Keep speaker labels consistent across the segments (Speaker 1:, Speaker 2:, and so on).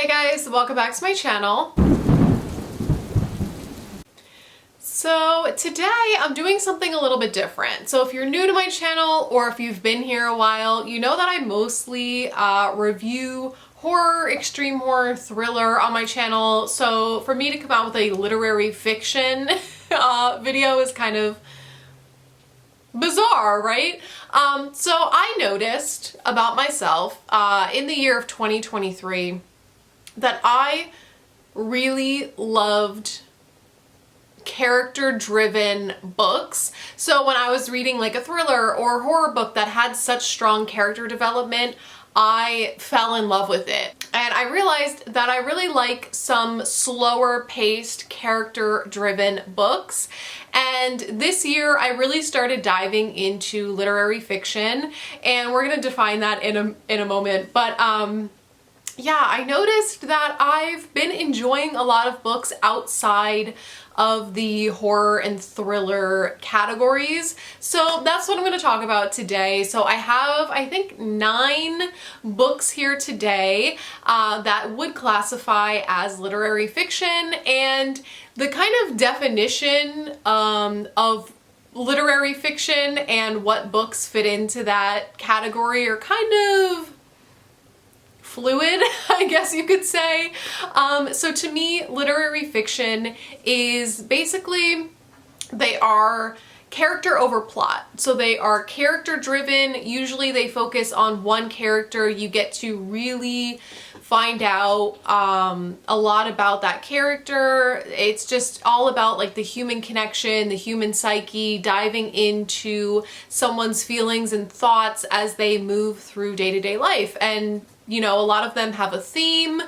Speaker 1: Hey guys, welcome back to my channel. So today I'm doing something a little bit different. So if you're new to my channel or if you've been here a while, you know that I mostly review horror, extreme horror, thriller on my channel. So for me to come out with a literary fiction video is kind of bizarre, right? So I noticed about myself in the year of 2023 that I really loved character-driven books. So when I was reading like a thriller or a horror book that had such strong character development, I fell in love with it. And I realized that I really like some slower paced character-driven books. And this year I really started diving into literary fiction, and we're gonna define that in a moment. But yeah, I noticed that I've been enjoying a lot of books outside of the horror and thriller categories. So that's what I'm going to talk about today. So I have, I think, 9 books here today that would classify as literary fiction, and the kind of definition of literary fiction and what books fit into that category are kind of fluid, I guess you could say. So to me, literary fiction is basically, they are character over plot. So they are character driven. Usually they focus on one character. You get to really find out a lot about that character. It's just all about like the human connection, the human psyche, diving into someone's feelings and thoughts as they move through day-to-day life. And you know, a lot of them have a theme.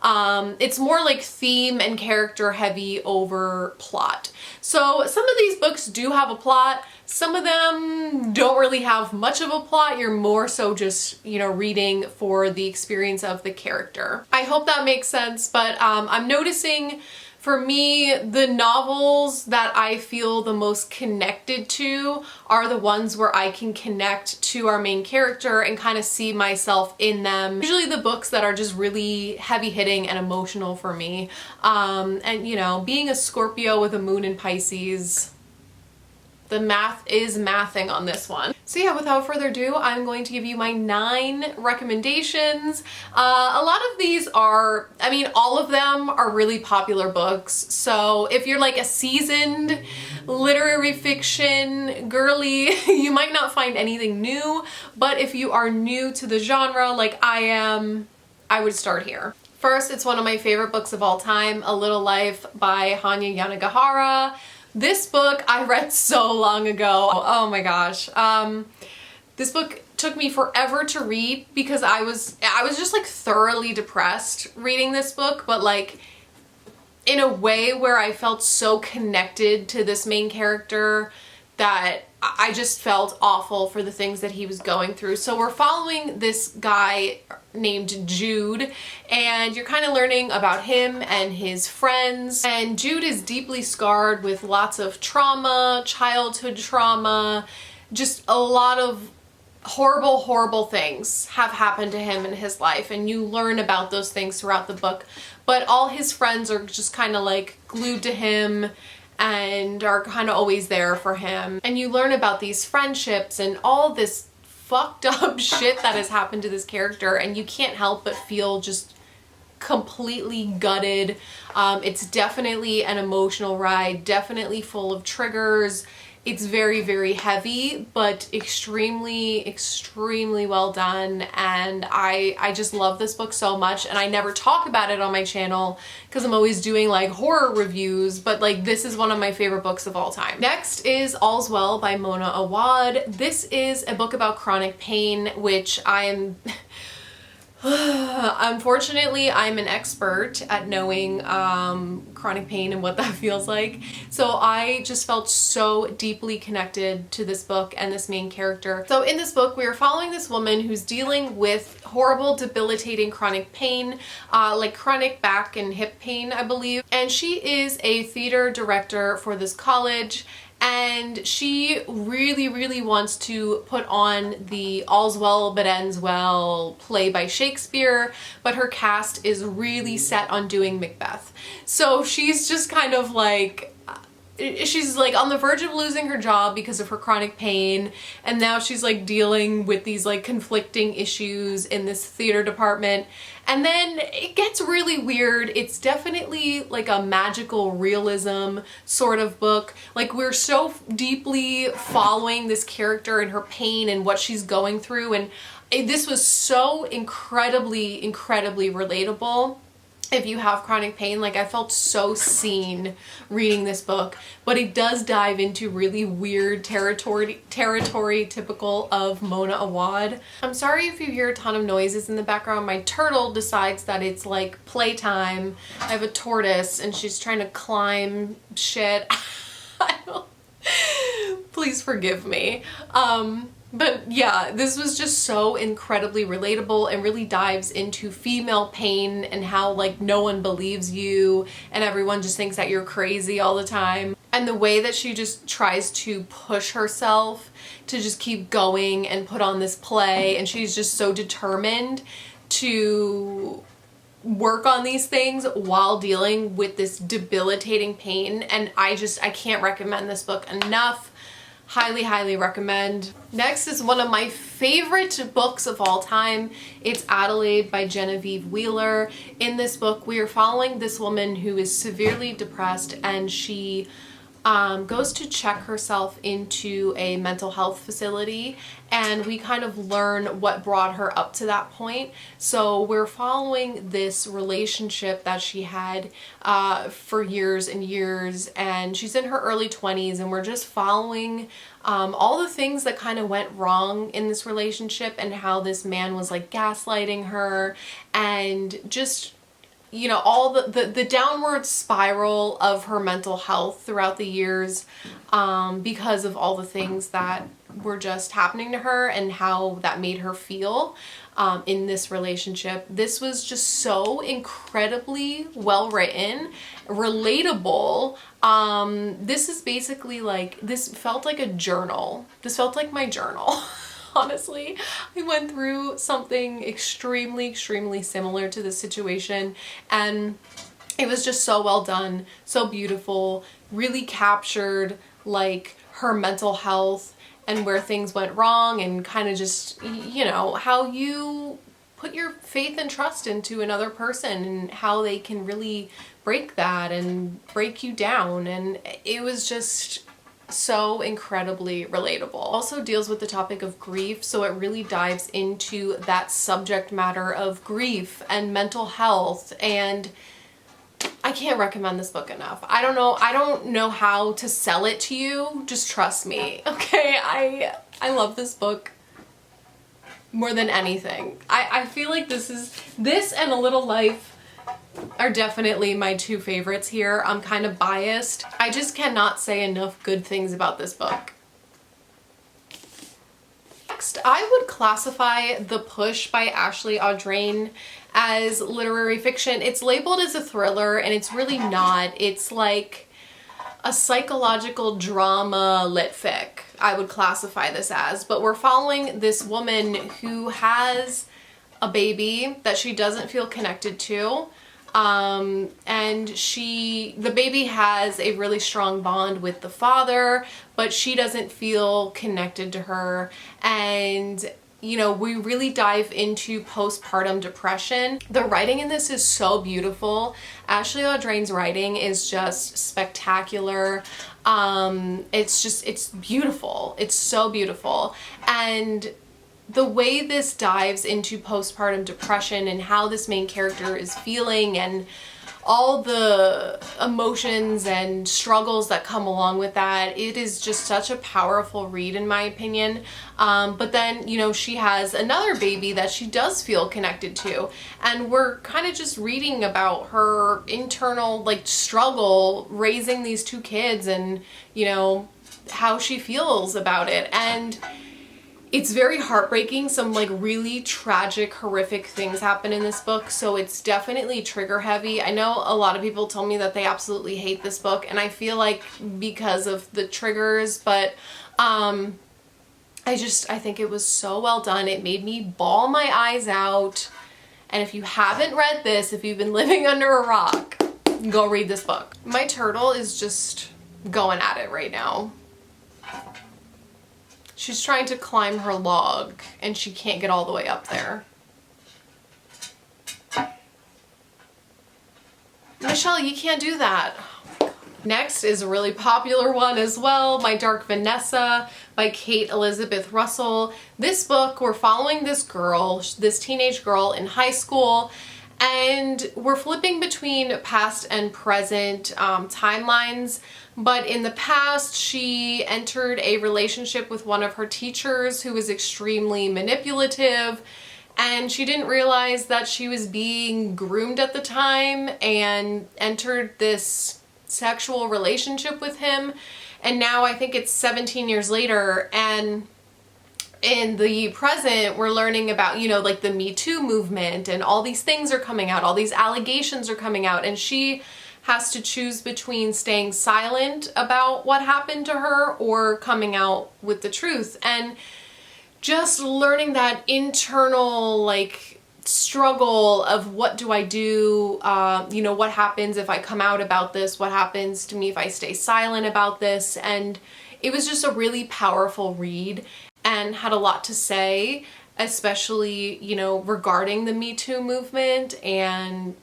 Speaker 1: It's more like theme and character heavy over plot. So some of these books do have a plot. Some of them don't really have much of a plot. You're more so just, you know, reading for the experience of the character. I hope that makes sense, but I'm noticing for me, the novels that I feel the most connected to are the ones where I can connect to our main character and kind of see myself in them. Usually the books that are just really heavy hitting and emotional for me. And you know, being a Scorpio with a moon in Pisces, the math is mathing on this one. So yeah, without further ado, I'm going to give you my 9 recommendations. A lot of these are, I mean, all of them are really popular books. So if you're like a seasoned literary fiction girly, you might not find anything new. But if you are new to the genre like I am, I would start here. First, it's one of my favorite books of all time, A Little Life by Hanya Yanagihara. This book I read so long ago. Oh my gosh. This book took me forever to read because I was just like thoroughly depressed reading this book, but like in a way where I felt so connected to this main character that I just felt awful for the things that he was going through. So we're following this guy named Jude, and you're kind of learning about him and his friends. And Jude is deeply scarred with lots of trauma, childhood trauma, just a lot of horrible things have happened to him in his life, and you learn about those things throughout the book. But all his friends are just kind of like glued to him and are kind of always there for him. And you learn about these friendships and all this fucked up shit that has happened to this character, and you can't help but feel just completely gutted. It's definitely an emotional ride, definitely full of triggers. It's very heavy, but extremely well done, and I just love this book so much. And I never talk about it on my channel because I'm always doing like horror reviews, but like this is one of my favorite books of all time. Next is All's Well by Mona Awad. This is a book about chronic pain, which I am unfortunately, I'm an expert at knowing chronic pain and what that feels like. So I just felt so deeply connected to this book and this main character. So in this book, we are following this woman who's dealing with horrible, debilitating chronic pain, like chronic back and hip pain, I believe. And she is a theater director for this college. and she really wants to put on the All's Well But Ends Well play by Shakespeare, but her cast is really set on doing Macbeth. So she's just kind of like, she's like on the verge of losing her job because of her chronic pain, and now she's like dealing with these like conflicting issues in this theater department. And then it gets really weird. It's definitely like a magical realism sort of book. Like, we're so deeply following this character and her pain and what she's going through, and this was so incredibly relatable. If you have chronic pain, like, I felt so seen reading this book, but it does dive into really weird territory typical of Mona Awad. I'm sorry if you hear a ton of noises in the background. My turtle decides that it's like playtime. I have a tortoise and she's trying to climb shit. Please forgive me. But yeah, this was just so incredibly relatable and really dives into female pain and how like no one believes you and everyone just thinks that you're crazy all the time. And the way that she just tries to push herself to just keep going and put on this play, and she's just so determined to work on these things while dealing with this debilitating pain. And I can't recommend this book enough. Highly recommend. Next is one of my favorite books of all time. It's Adelaide by Genevieve Wheeler. In this book, we are following this woman who is severely depressed, and she goes to check herself into a mental health facility, and we kind of learn what brought her up to that point. So we're following this relationship that she had for years and years, and she's in her early 20s, and we're just following all the things that kind of went wrong in this relationship and how this man was like gaslighting her, and just, you know, all the downward spiral of her mental health throughout the years because of all the things that were just happening to her and how that made her feel in this relationship. This was just so incredibly well written, relatable. This is basically like, this felt like a journal. This felt like my journal. Honestly, I went through something extremely similar to this situation, and it was just so well done, so beautiful, really captured like her mental health and where things went wrong, and kind of just, you know, how you put your faith and trust into another person and how they can really break that and break you down. And it was just so incredibly relatable. Also deals with the topic of grief, so it really dives into that subject matter of grief and mental health, and I can't recommend this book enough. I don't know how to sell it to you. Just trust me, okay? I love this book more than anything. I feel like this and A Little Life are definitely my two favorites here. I'm kind of biased. I just cannot say enough good things about this book. Next, I would classify The Push by Ashley Audrain as literary fiction. It's labeled as a thriller, and it's really not. It's like a psychological drama lit fic, I would classify this as. But we're following this woman who has a baby that she doesn't feel connected to. And the baby has a really strong bond with the father, but she doesn't feel connected to her. And, you know, we really dive into postpartum depression. The writing in this is so beautiful. Ashley Audrain's writing is just spectacular. It's beautiful. It's so beautiful. And the way this dives into postpartum depression and how this main character is feeling and all the emotions and struggles that come along with that, it is just such a powerful read in my opinion. But then, you know, she has another baby that she does feel connected to, and we're kind of just reading about her internal like struggle raising these two kids and, you know, how she feels about it. And It's very heartbreaking. Some like really tragic, horrific things happen in this book, so it's definitely trigger heavy. I know a lot of people told me that they absolutely hate this book, and I feel like because of the triggers, but I think it was so well done. It made me bawl my eyes out. And if you haven't read this, if you've been living under a rock, go read this book. My turtle is just going at it right now. She's trying to climb her log and she can't get all the way up there. Michelle, you can't do that. Next is a really popular one as well, My Dark Vanessa by Kate Elizabeth Russell. This book, we're following this girl, this teenage girl in high school, and we're flipping between past and present timelines. But in the past, she entered a relationship with one of her teachers who was extremely manipulative, and she didn't realize that she was being groomed at the time and entered this sexual relationship with him. And now I think it's 17 years later, and in the present we're learning about, you know, like the Me Too movement, and all these things are coming out, all these allegations are coming out, and she has to choose between staying silent about what happened to her or coming out with the truth. And just learning that internal like struggle of what do I do, you know, what happens if I come out about this, what happens to me if I stay silent about this. And it was just a really powerful read and had a lot to say, especially, you know, regarding the Me Too movement and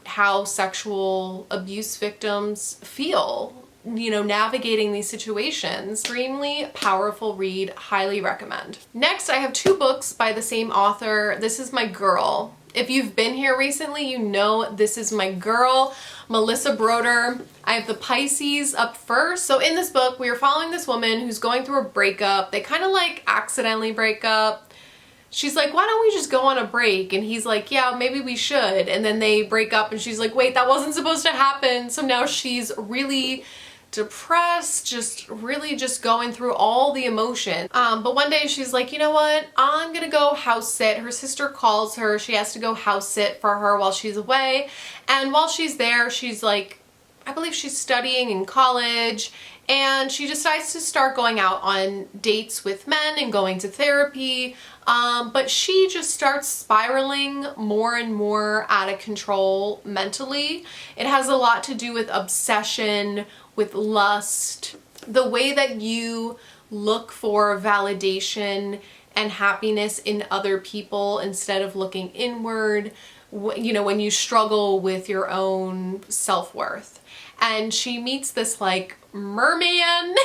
Speaker 1: how sexual abuse victims feel, you know, navigating these situations. Extremely powerful read, highly recommend. Next, I have two books by the same author. This is my girl. If you've been here recently, you know this is my girl, Melissa Broder. I have the Pisces up first. So in this book, we are following this woman who's going through a breakup. They kind of like accidentally break up. She's like, why don't we just go on a break? And he's like, yeah, maybe we should. And then they break up and she's like, wait, that wasn't supposed to happen. So now she's really depressed, just really just going through all the emotion. But one day she's like, you know what? I'm gonna go house sit. Her sister calls her. She has to go house sit for her while she's away. And while she's there, she's like, I believe she's studying in college, and she decides to start going out on dates with men and going to therapy. But she just starts spiraling more and more out of control mentally. It has a lot to do with obsession, with lust, the way that you look for validation and happiness in other people instead of looking inward, you know, when you struggle with your own self-worth. And she meets this like merman and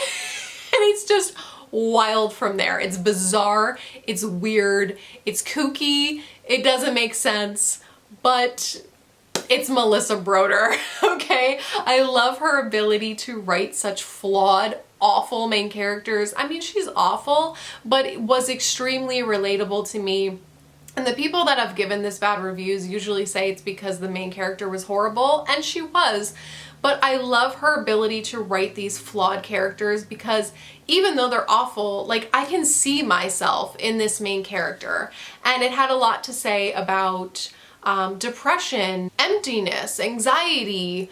Speaker 1: it's just wild from there. It's bizarre, it's weird, it's kooky, it doesn't make sense, but it's Melissa Broder, okay? I love her ability to write such flawed, awful main characters. I mean, she's awful, but it was extremely relatable to me. And the people that have given this bad reviews usually say it's because the main character was horrible, and she was. But I love her ability to write these flawed characters because even though they're awful, like I can see myself in this main character. And it had a lot to say about depression, emptiness, anxiety,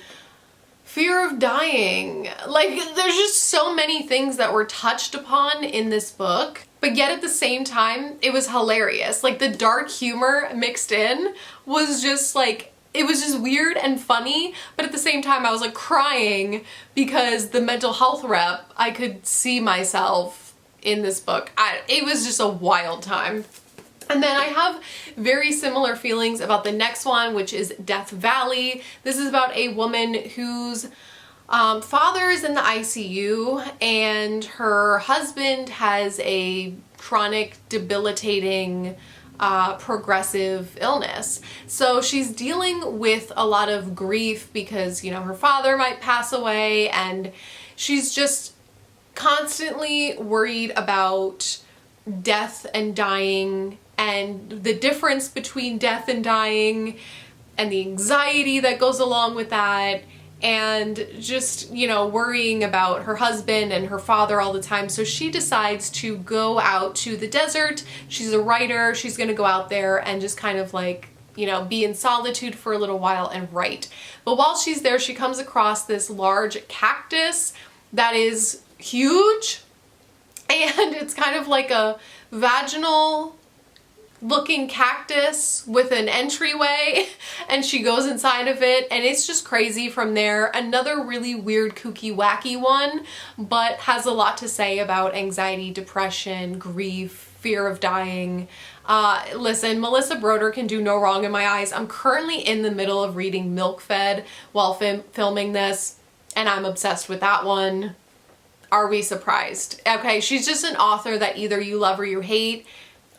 Speaker 1: fear of dying. Like there's just so many things that were touched upon in this book. But yet at the same time, it was hilarious. Like the dark humor mixed in was just like, it was just weird and funny, but at the same time I was like crying because the mental health rep, I could see myself in this book. It was just a wild time. And then I have very similar feelings about the next one, which is Death Valley. This is about a woman whose father is in the ICU and her husband has a chronic, debilitating progressive illness. So she's dealing with a lot of grief because, you know, her father might pass away, and she's just constantly worried about death and dying and the difference between death and dying and the anxiety that goes along with that. and just, you know, worrying about her husband and her father all the time. So she decides to go out to the desert. She's a writer. She's gonna go out there and just kind of like, you know, be in solitude for a little while and write. But while she's there, she comes across this large cactus that is huge, and it's kind of like a vaginal looking cactus with an entryway, and she goes inside of it, and it's just crazy from there. Another really weird, kooky, wacky one, but has a lot to say about anxiety, depression, grief, fear of dying. Listen, Melissa Broder can do no wrong in my eyes. I'm currently in the middle of reading Milk Fed while filming this, and I'm obsessed with that one. Are we surprised? Okay, she's just an author that either you love or you hate.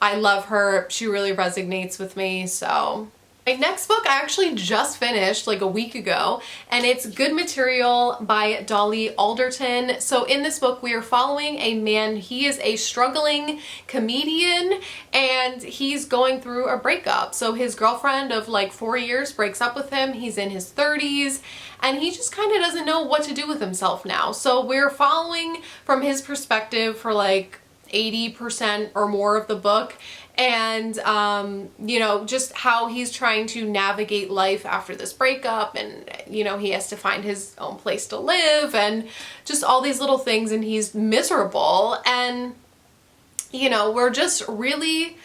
Speaker 1: I love her. She really resonates with me, so. My next book I actually just finished like a week ago, and it's Good Material by Dolly Alderton. So in this book we are following a man. He is a struggling comedian, and he's going through a breakup. So his girlfriend of like 4 years breaks up with him. He's in his 30s, and he just kind of doesn't know what to do with himself now. So we're following from his perspective for like 80% or more of the book, and you know, just how he's trying to navigate life after this breakup, and you know, he has to find his own place to live and just all these little things, and he's miserable. And you know, we're just really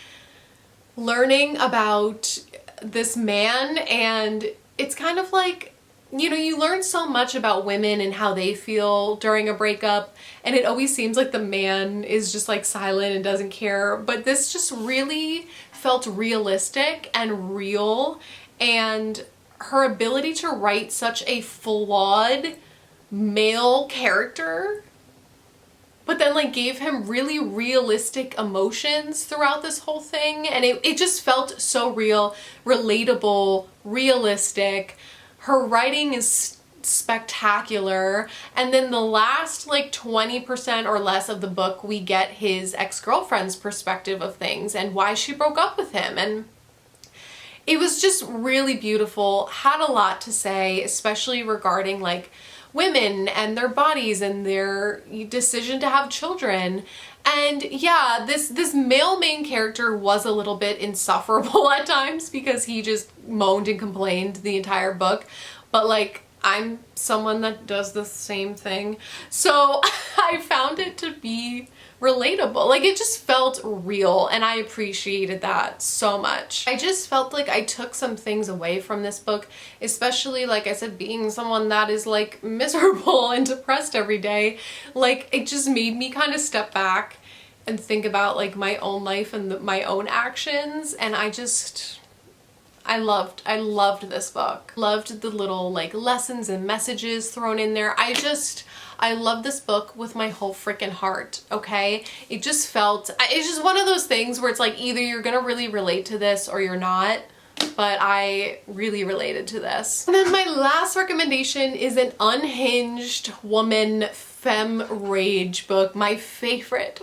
Speaker 1: learning about this man, and it's kind of like, you know, you learn so much about women and how they feel during a breakup, and it always seems like the man is just like silent and doesn't care, but this just really felt realistic and real, and her ability to write such a flawed male character, but then like gave him really realistic emotions throughout this whole thing, and it just felt so real, relatable, realistic. Her writing is spectacular, and then the last like 20% or less of the book we get his ex-girlfriend's perspective of things and why she broke up with him, and it was just really beautiful. Had a lot to say, especially regarding like women and their bodies and their decision to have children. And yeah, this male main character was a little bit insufferable at times because he just moaned and complained the entire book. But like, I'm someone that does the same thing, so I found it to be relatable. Like, it just felt real, and I appreciated that so much. I just felt like I took some things away from this book, especially, like I said, being someone that is like miserable and depressed every day. Like, it just made me kind of step back and think about like my own life and my own actions, and I loved this book. Loved the little like lessons and messages thrown in there. I love this book with my whole freaking heart, okay? It just felt, it's just one of those things where it's like either you're gonna really relate to this or you're not, but I really related to this. And then my last recommendation is an Unhinged Woman femme rage book, my favorite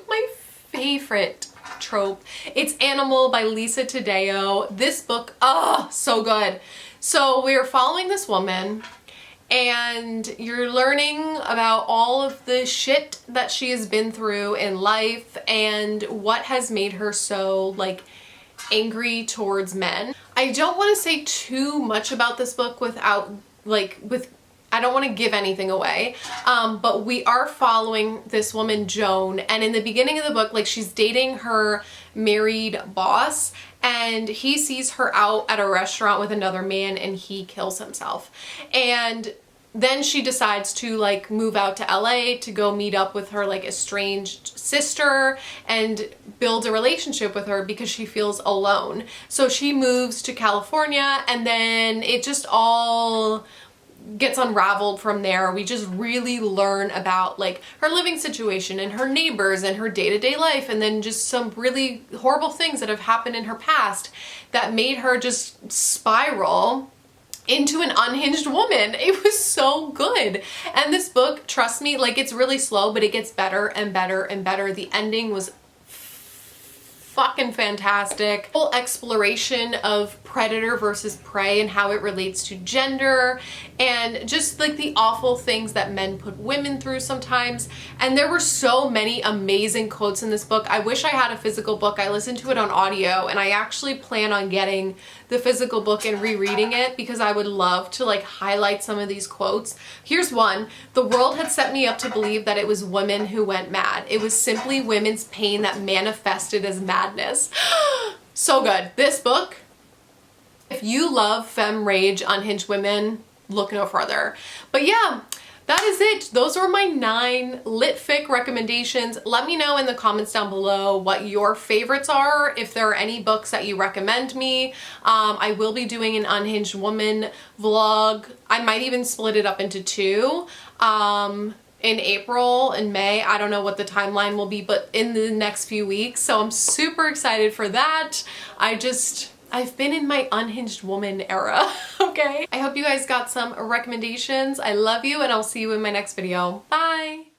Speaker 1: trope. It's Animal by Lisa Taddeo. This book, oh, so good. So we're following this woman, and you're learning about all of the shit that she has been through in life and what has made her so like angry towards men. I don't want to say too much about this book I don't want to give anything away, but we are following this woman, Joan, and in the beginning of the book, like, she's dating her married boss, and he sees her out at a restaurant with another man, and he kills himself. And then she decides to like move out to LA to go meet up with her like estranged sister and build a relationship with her because she feels alone. So she moves to California, and then it just all gets unraveled from there. We just really learn about like her living situation and her neighbors and her day-to-day life, and then just some really horrible things that have happened in her past that made her just spiral into an unhinged woman. It was so good. And this book, trust me, like, it's really slow, but it gets better and better and better. The ending was fucking fantastic. Whole exploration of predator versus prey and how it relates to gender and just like the awful things that men put women through sometimes. And there were so many amazing quotes in this book. I wish I had a physical book. I listened to it on audio, and I actually plan on getting the physical book and rereading it because I would love to like highlight some of these quotes. Here's one. The world had set me up to believe that it was women who went mad. It was simply women's pain that manifested as madness. So good. This book, if you love femme rage, Unhinged Women, look no further. But yeah, that is it. Those are my 9 lit fic recommendations. Let me know in the comments down below what your favorites are, if there are any books that you recommend me. I will be doing an Unhinged Woman vlog. I might even split it up into 2. In April and May. I don't know what the timeline will be, but in the next few weeks. So I'm super excited for that. I've been in my Unhinged Woman era, okay? I hope you guys got some recommendations. I love you, and I'll see you in my next video. Bye!